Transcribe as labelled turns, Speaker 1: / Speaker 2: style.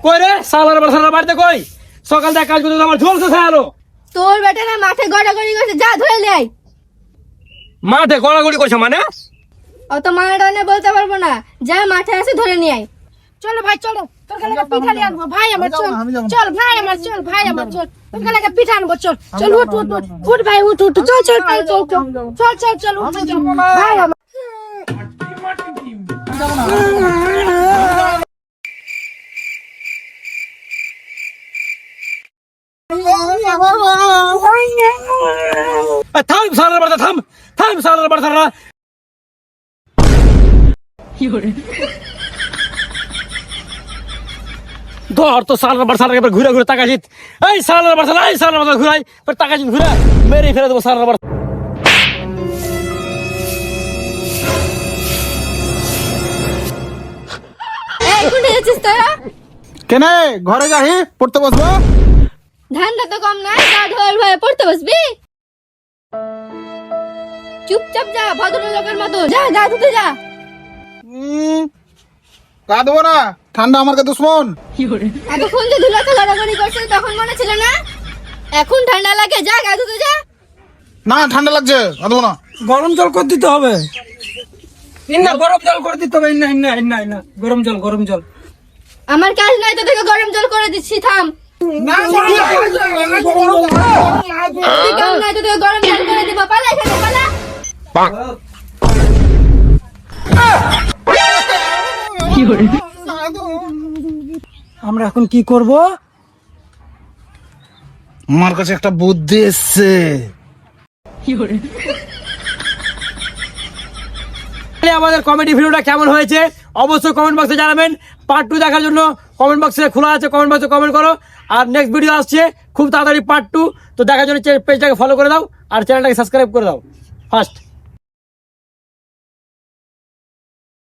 Speaker 1: কই রে সালার বাসার বাড়িতে কই? সকাল থেকে কাজ করতে আমার ঝলসে ছায়ালো।
Speaker 2: তোর বেটা না মাঠে গড়াগড়ি করছে, যা ধরে লে আয়।
Speaker 1: মাঠে গড়াগড়ি করছে মানে?
Speaker 2: অত মারাটানে বলতে পারবো না, যা মাঠে আছে ধরে নিয়ে আয়।
Speaker 3: চলো ভাই চলো, তোর কাছে পিঠা নিয়ে আনবো ভাই আমার, চল চল ভাই আমার, চল ভাই আমার, চল তোর কাছে পিঠা আনবো, চল চল উঠ উঠ উঠ উঠ ভাই উঠ উঠ, চল চল ভাই চল চল চল চল চল উঠ চল ভাই আমার।
Speaker 1: থাম সালার বাসা, থাম থাম সালার বাসা। ধর তো সালার বাসা ঘুরে ঘুরে তাকাছিস। এই সালার বাসা, এই সালার বাসা ঘুরাই তাকাছিস, ঘুরে মেরে ফেলে দেবো সালার বাসা।
Speaker 2: এই কোথায় যাচ্ছিস তোরা?
Speaker 4: কেনে ঘরে যাহি পড়তে বসবো।
Speaker 2: ধানটা তো কম নাই, গা ঢোল ভয়ে পড়তে বসবি? চুপচাপ যা, ভদ্রলোকের মতো যা, গা ধুতে যা।
Speaker 4: গা দেবো না, ঠান্ডা আমার কাছে দুশ্মন।
Speaker 2: এতক্ষণ যে ধুলাতে গড়াগড়ি করছিস তখন মনে ছিল না? এখন ঠান্ডা লাগে, যা গা ধুতে যা।
Speaker 4: না ঠান্ডা লাগছে, গা দেবো না।
Speaker 1: গরম জল করে দিতে হবে, গরম জল করে দিতে হবে। গরম জল, গরম জল।
Speaker 2: আমার কাজ নাই তো, থেকে গরম জল করে দিচ্ছি, থাম। তুই কাজ নাই তো, থেকে গরম জল করে দিব, পালা এখানে পালা।
Speaker 1: আমরা এখন কি করব?
Speaker 4: আমার কাছে একটা বুদ্ধি এসছে।
Speaker 1: আমাদের কমেডি ভিডিওটা কেমন হয়েছে অবশ্যই কমেন্ট বক্সে জানাবেন। পার্ট 2 দেখার জন্য কমেন্ট বক্সে খোলা আছে, কমেন্ট বক্সে কমেন্ট করো। আর নেক্সট ভিডিও আসছে খুব তাড়াতাড়ি পার্ট 2, তো দেখার জন্য পেজটাকে ফলো করে দাও আর চ্যানেলটাকে সাবস্ক্রাইব করে দাও ফার্স্ট।